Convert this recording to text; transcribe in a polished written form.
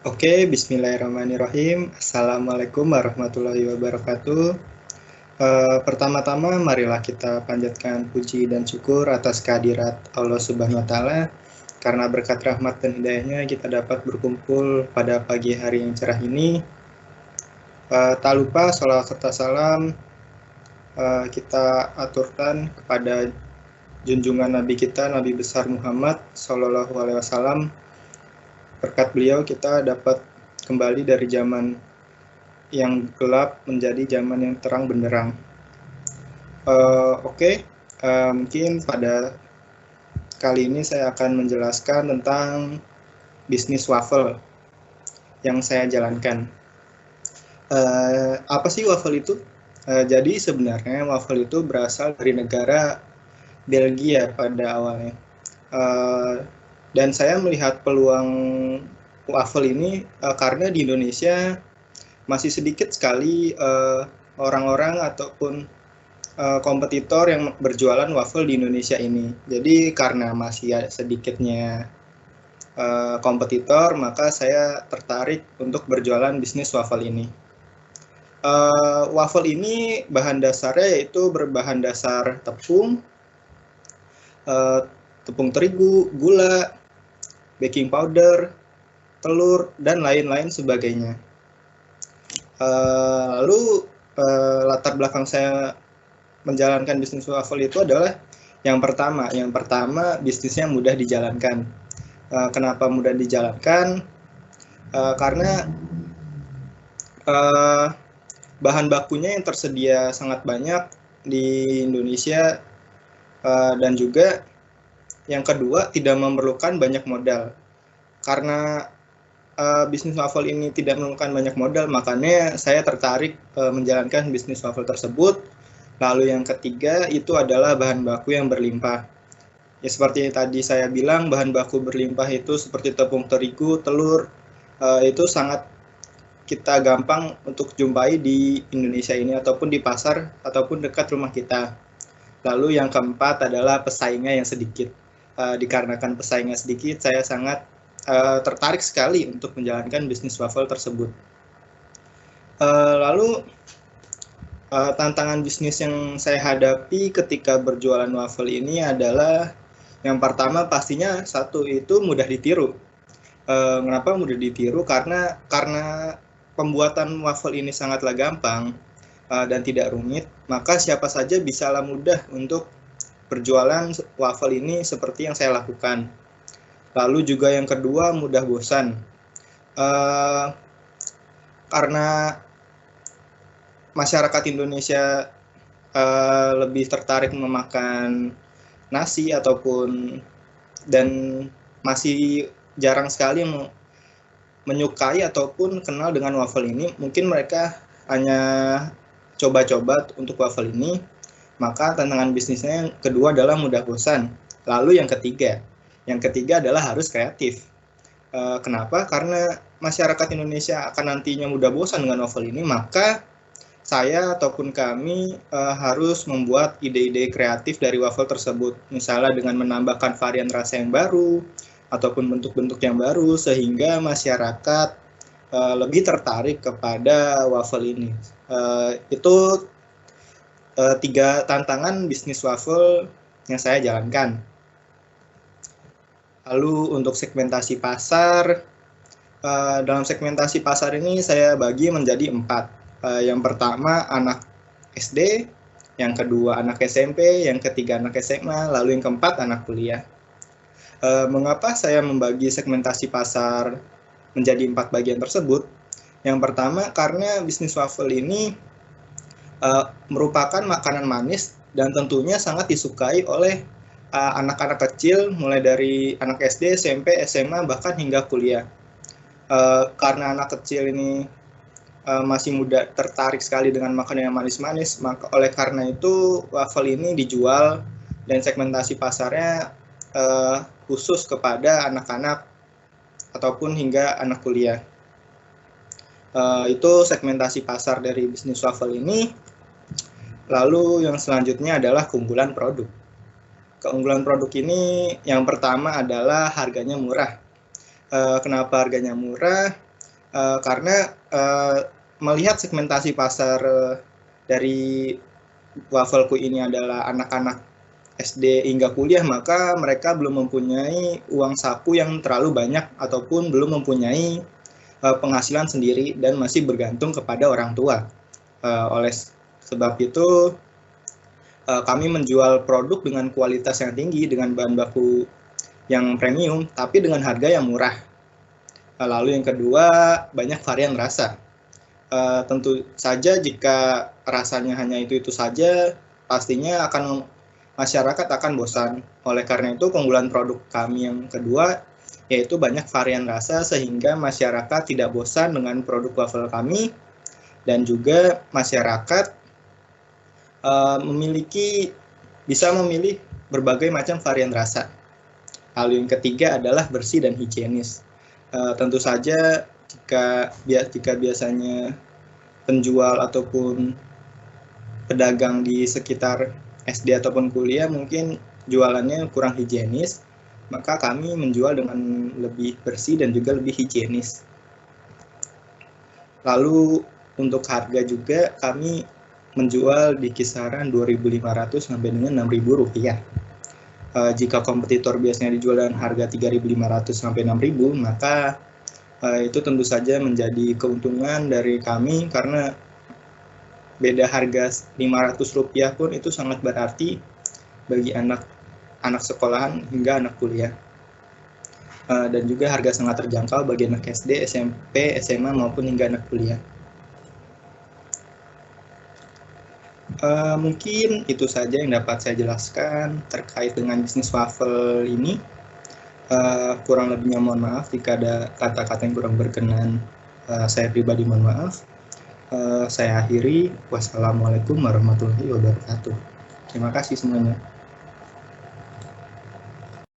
Oke, bismillahirrahmanirrahim. Assalamualaikum warahmatullahi wabarakatuh. Pertama-tama, marilah kita panjatkan puji dan syukur atas kehadirat Allah Subhanahu wa Ta'ala, karena berkat rahmat dan hidayahnya kita dapat berkumpul pada pagi hari yang cerah ini. Tak lupa sholawat serta salam kita aturkan kepada junjungan Nabi kita, Nabi besar Muhammad Sallallahu Alaihi Wasallam. Berkat beliau kita dapat kembali dari zaman yang gelap menjadi zaman yang terang benderang. Mungkin pada kali ini saya akan menjelaskan tentang bisnis waffle yang saya jalankan. Apa sih waffle itu? Jadi sebenarnya waffle itu berasal dari negara Belgia pada awalnya. Dan saya melihat peluang waffle ini karena di Indonesia masih sedikit sekali orang-orang ataupun kompetitor yang berjualan waffle di Indonesia ini. Jadi karena masih sedikitnya kompetitor, maka saya tertarik untuk berjualan bisnis waffle ini. Waffle ini bahan dasarnya yaitu berbahan dasar tepung, tepung terigu, gula, baking powder, telur, dan lain-lain sebagainya. Lalu latar belakang saya menjalankan bisnis waffle itu adalah yang pertama bisnisnya mudah dijalankan. Kenapa mudah dijalankan? Karena bahan bakunya yang tersedia sangat banyak di Indonesia, dan juga yang kedua tidak memerlukan banyak modal. Karena bisnis waffle ini tidak memerlukan banyak modal, makanya saya tertarik menjalankan bisnis waffle tersebut. Lalu yang ketiga itu adalah bahan baku yang berlimpah. Ya seperti tadi saya bilang, bahan baku berlimpah itu seperti tepung terigu, telur, itu sangat kita gampang untuk jumpai di Indonesia ini ataupun di pasar ataupun dekat rumah kita. Lalu yang keempat adalah pesaingnya yang sedikit. Dikarenakan pesaingnya sedikit, saya sangat tertarik sekali untuk menjalankan bisnis waffle tersebut. Lalu tantangan bisnis yang saya hadapi ketika berjualan waffle ini adalah yang pertama pastinya satu itu mudah ditiru. Kenapa mudah ditiru? Karena pembuatan waffle ini sangatlah gampang dan tidak rumit, maka siapa saja bisalah mudah untuk berjualan waffle ini seperti yang saya lakukan. Lalu juga yang kedua, mudah bosan. Karena masyarakat Indonesia lebih tertarik memakan nasi ataupun dan masih jarang sekali menyukai ataupun kenal dengan waffle ini. Mungkin mereka hanya coba-coba untuk waffle ini. Maka tantangan bisnisnya yang kedua adalah mudah bosan. Lalu yang ketiga adalah harus kreatif. Kenapa? Karena masyarakat Indonesia akan nantinya mudah bosan dengan waffle ini, maka saya ataupun kami harus membuat ide-ide kreatif dari waffle tersebut. Misalnya dengan menambahkan varian rasa yang baru, ataupun bentuk-bentuk yang baru, sehingga masyarakat lebih tertarik kepada waffle ini. Itu 3 tantangan bisnis waffle yang saya jalankan. Lalu untuk segmentasi pasar, dalam segmentasi pasar ini saya bagi menjadi 4. Yang pertama anak SD, yang kedua anak SMP, yang ketiga anak SMA, lalu yang keempat anak kuliah. Mengapa saya membagi segmentasi pasar menjadi 4 bagian tersebut? Yang pertama karena bisnis waffle ini merupakan makanan manis dan tentunya sangat disukai oleh anak-anak kecil mulai dari anak SD, SMP, SMA bahkan hingga kuliah. Karena anak kecil ini masih muda tertarik sekali dengan makanan yang manis-manis, maka oleh karena itu waffle ini dijual dan segmentasi pasarnya khusus kepada anak-anak ataupun hingga anak kuliah. Itu segmentasi pasar dari bisnis waffle ini. Lalu yang selanjutnya adalah keunggulan produk. Keunggulan produk ini yang pertama adalah harganya murah. Kenapa harganya murah? Karena melihat segmentasi pasar dari wafelku ini adalah anak-anak SD hingga kuliah, maka mereka belum mempunyai uang saku yang terlalu banyak ataupun belum mempunyai penghasilan sendiri dan masih bergantung kepada orang tua. Oleh sebab itu kami menjual produk dengan kualitas yang tinggi, dengan bahan baku yang premium, tapi dengan harga yang murah. Lalu yang kedua, banyak varian rasa. Tentu saja jika rasanya hanya itu saja, pastinya masyarakat akan bosan. Oleh karena itu, keunggulan produk kami yang kedua yaitu banyak varian rasa, sehingga masyarakat tidak bosan dengan produk waffle kami, dan juga masyarakat bisa memilih berbagai macam varian rasa. Hal yang ketiga adalah bersih dan higienis. Tentu saja jika biasanya penjual ataupun pedagang di sekitar SD ataupun kuliah mungkin jualannya kurang higienis, maka kami menjual dengan lebih bersih dan juga lebih higienis. Lalu untuk harga juga kami menjual di kisaran 2.500 sampai dengan 6.000 rupiah. Jika kompetitor biasanya dijual dengan harga 3.500 sampai 6.000, maka itu tentu saja menjadi keuntungan dari kami, karena beda harga 500 rupiah pun itu sangat berarti bagi anak sekolahan hingga anak kuliah. Dan juga harga sangat terjangkau bagi anak SD, SMP, SMA maupun hingga anak kuliah. Mungkin itu saja yang dapat saya jelaskan terkait dengan bisnis waffle ini. Kurang lebihnya mohon maaf jika ada kata-kata yang kurang berkenan. Saya pribadi mohon maaf. Saya akhiri. Wassalamualaikum warahmatullahi wabarakatuh. Terima kasih semuanya.